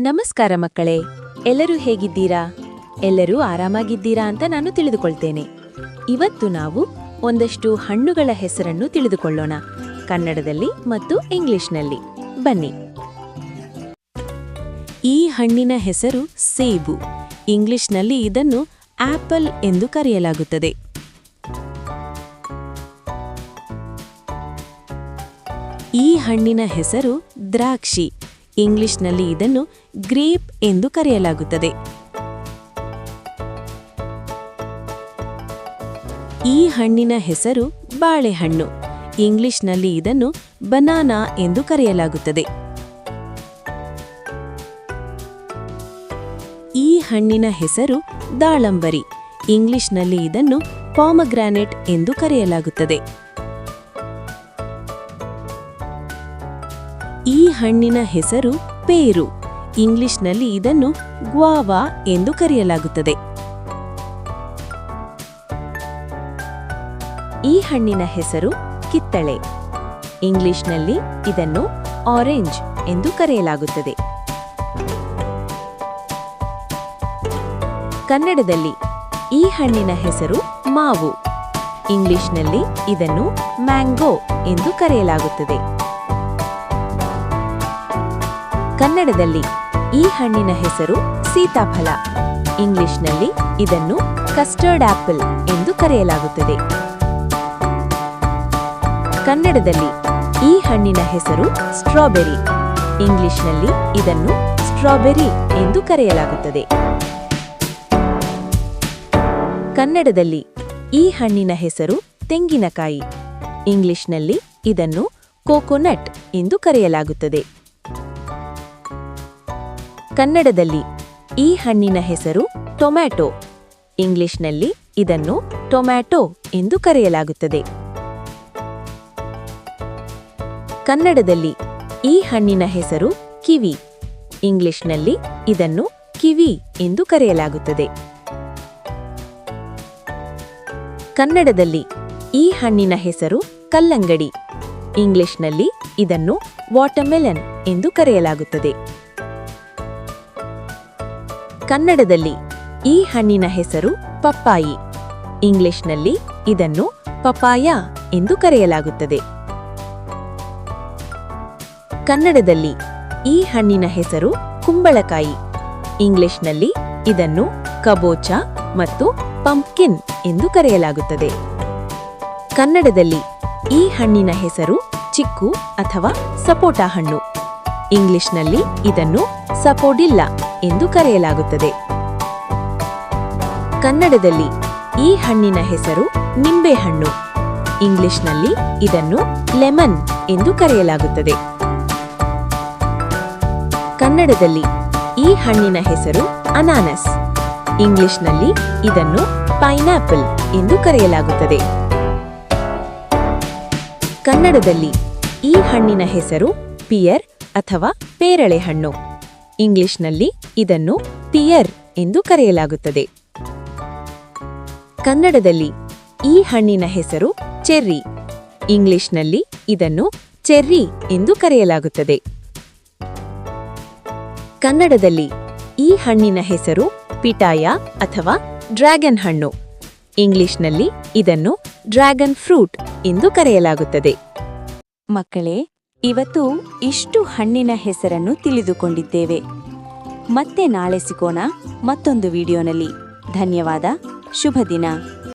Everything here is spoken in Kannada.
ನಮಸ್ಕಾರ ಮಕ್ಕಳೇ, ಎಲ್ಲರೂ ಹೇಗಿದ್ದೀರಾ? ಎಲ್ಲರೂ ಆರಾಮಾಗಿದ್ದೀರಾ ಅಂತ ನಾನು ತಿಳಿದುಕೊಳ್ತೇನೆ. ಇವತ್ತು ನಾವು ಒಂದಷ್ಟು ಹಣ್ಣುಗಳ ಹೆಸರನ್ನು ತಿಳಿದುಕೊಳ್ಳೋಣ, ಕನ್ನಡದಲ್ಲಿ ಮತ್ತು ಇಂಗ್ಲಿಷ್ನಲ್ಲಿ. ಬನ್ನಿ. ಈ ಹಣ್ಣಿನ ಹೆಸರು ಸೇಬು. ಇಂಗ್ಲಿಷ್ನಲ್ಲಿ ಇದನ್ನು ಆಪಲ್ ಎಂದು ಕರೆಯಲಾಗುತ್ತದೆ. ಈ ಹಣ್ಣಿನ ಹೆಸರು ದ್ರಾಕ್ಷಿ. ಇಂಗ್ಲಿಷ್ನಲ್ಲಿ ಇದನ್ನು ಗ್ರೇಪ್ ಎಂದು ಕರೆಯಲಾಗುತ್ತದೆ. ಈ ಹಣ್ಣಿನ ಹೆಸರು ಬಾಳೆಹಣ್ಣು. ಇಂಗ್ಲಿಷ್ನಲ್ಲಿ ಇದನ್ನು ಬನಾನಾ ಎಂದು ಕರೆಯಲಾಗುತ್ತದೆ. ಈ ಹಣ್ಣಿನ ಹೆಸರು ದಾಳಂಬರಿ. ಇಂಗ್ಲಿಷ್ನಲ್ಲಿ ಇದನ್ನು ಪಾಮಗ್ರಾನೆಟ್ ಎಂದು ಕರೆಯಲಾಗುತ್ತದೆ. ಈ ಹಣ್ಣಿನ ಹೆಸರು ಪೇರು. ಇಂಗ್ಲಿಷ್ನಲ್ಲಿ ಇದನ್ನು ಗ್ವಾವಾ ಎಂದು ಕರೆಯಲಾಗುತ್ತದೆ. ಈ ಹಣ್ಣಿನ ಹೆಸರು ಕಿತ್ತಳೆ. ಇಂಗ್ಲಿಷ್ನಲ್ಲಿ ಇದನ್ನು ಆರೆಂಜ್ ಎಂದು ಕರೆಯಲಾಗುತ್ತದೆ. ಕನ್ನಡದಲ್ಲಿ ಈ ಹಣ್ಣಿನ ಹೆಸರು ಮಾವು. ಇಂಗ್ಲಿಷ್ನಲ್ಲಿ ಇದನ್ನು ಮ್ಯಾಂಗೋ ಎಂದು ಕರೆಯಲಾಗುತ್ತದೆ. ಕನ್ನಡದಲ್ಲಿ ಈ ಹಣ್ಣಿನ ಹೆಸರು ಸೀತಾಫಲ. ಇಂಗ್ಲಿಷ್ನಲ್ಲಿ ಇದನ್ನು ಕಸ್ಟರ್ಡ್ ಆಪಲ್ ಎಂದು ಕರೆಯಲಾಗುತ್ತದೆ. ಕನ್ನಡದಲ್ಲಿ ಈ ಹಣ್ಣಿನ ಹೆಸರು ಸ್ಟ್ರಾಬೆರಿ. ಇಂಗ್ಲಿಷ್ನಲ್ಲಿ ಇದನ್ನು ಸ್ಟ್ರಾಬೆರಿ ಎಂದು ಕರೆಯಲಾಗುತ್ತದೆ. ಕನ್ನಡದಲ್ಲಿ ಈ ಹಣ್ಣಿನ ಹೆಸರು ತೆಂಗಿನಕಾಯಿ. ಇಂಗ್ಲಿಷ್ನಲ್ಲಿ ಇದನ್ನು ಕೋಕೋನಟ್ ಎಂದು ಕರೆಯಲಾಗುತ್ತದೆ. ಕನ್ನಡದಲ್ಲಿ ಈ ಹಣ್ಣಿನ ಹೆಸರು ಟೊಮ್ಯಾಟೊ. ಇಂಗ್ಲಿಷ್ನಲ್ಲಿ ಇದನ್ನು ಟೊಮ್ಯಾಟೊ ಎಂದು ಕರೆಯಲಾಗುತ್ತದೆ. ಕನ್ನಡದಲ್ಲಿ ಈ ಹಣ್ಣಿನ ಹೆಸರು ಕಿವಿ. ಇಂಗ್ಲಿಷ್ನಲ್ಲಿ ಇದನ್ನು ಕಿವಿ ಎಂದು ಕರೆಯಲಾಗುತ್ತದೆ. ಕನ್ನಡದಲ್ಲಿ ಈ ಹಣ್ಣಿನ ಹೆಸರು ಕಲ್ಲಂಗಡಿ. ಇಂಗ್ಲಿಷ್ನಲ್ಲಿ ಇದನ್ನು ವಾಟರ್ಮೆಲನ್ ಎಂದು ಕರೆಯಲಾಗುತ್ತದೆ. ಕನ್ನಡದಲ್ಲಿ ಈ ಹಣ್ಣಿನ ಹೆಸರು ಪಪ್ಪಾಯಿ. ಇಂಗ್ಲಿಷ್ನಲ್ಲಿ ಇದನ್ನು ಪಪಾಯ ಎಂದು ಕರೆಯಲಾಗುತ್ತದೆ. ಕನ್ನಡದಲ್ಲಿ ಈ ಹಣ್ಣಿನ ಹೆಸರು ಕುಂಬಳಕಾಯಿ. ಇಂಗ್ಲಿಷ್ನಲ್ಲಿ ಇದನ್ನು ಕಬೋಚ ಮತ್ತು ಪಂಪ್ಕಿನ್ ಎಂದು ಕರೆಯಲಾಗುತ್ತದೆ. ಕನ್ನಡದಲ್ಲಿ ಈ ಹಣ್ಣಿನ ಹೆಸರು ಚಿಕ್ಕು ಅಥವಾ ಸಪೋಟ ಹಣ್ಣು. ಇಂಗ್ಲಿಷ್ನಲ್ಲಿ ಇದನ್ನು ಸಪೋಡಿಲ್ಲ ಎಂದು ಕರೆಯಲಾಗುತ್ತದೆ. ಕನ್ನಡದಲ್ಲಿ ಈ ಹಣ್ಣಿನ ಹೆಸರು ನಿಂಬೆಹಣ್ಣು. ಇಂಗ್ಲಿಷ್ನಲ್ಲಿ ಇದನ್ನು ಲೆಮನ್ ಎಂದು ಕರೆಯಲಾಗುತ್ತದೆ. ಕನ್ನಡದಲ್ಲಿ ಈ ಹಣ್ಣಿನ ಹೆಸರು ಅನಾನಸ್. ಇಂಗ್ಲಿಷ್ನಲ್ಲಿ ಇದನ್ನು ಪೈನಾಪಲ್ ಎಂದು ಕರೆಯಲಾಗುತ್ತದೆ. ಕನ್ನಡದಲ್ಲಿ ಈ ಹಣ್ಣಿನ ಹೆಸರು ಪಿಯರ್ ಅಥವಾ ಪೇರಳೆ ಹಣ್ಣು. ಇಂಗ್ಲಿಷ್ನಲ್ಲಿ ಇದನ್ನು ಪಿಯರ್ ಎಂದು ಕರೆಯಲಾಗುತ್ತದೆ. ಕನ್ನಡದಲ್ಲಿ ಈ ಹಣ್ಣಿನ ಹೆಸರು ಚೆರ್ರಿ. ಇಂಗ್ಲಿಷ್ನಲ್ಲಿ ಇದನ್ನು ಚೆರ್ರಿ ಎಂದು ಕರೆಯಲಾಗುತ್ತದೆ. ಕನ್ನಡದಲ್ಲಿ ಈ ಹಣ್ಣಿನ ಹೆಸರು ಪಿಟಾಯ ಅಥವಾ ಡ್ರ್ಯಾಗನ್ ಹಣ್ಣು. ಇಂಗ್ಲಿಷ್ನಲ್ಲಿ ಇದನ್ನು ಡ್ರ್ಯಾಗನ್ ಫ್ರೂಟ್ ಎಂದು ಕರೆಯಲಾಗುತ್ತದೆ. ಮಕ್ಕಳೇ, ಇವತ್ತು ಇಷ್ಟು ಹಣ್ಣಿನ ಹೆಸರನ್ನು ತಿಳಿದುಕೊಂಡಿದ್ದೇವೆ. ಮತ್ತೆ ನಾಳೆ ಸಿಗೋಣ ಮತ್ತೊಂದು ವಿಡಿಯೋನಲ್ಲಿ. ಧನ್ಯವಾದ. ಶುಭ ದಿನ.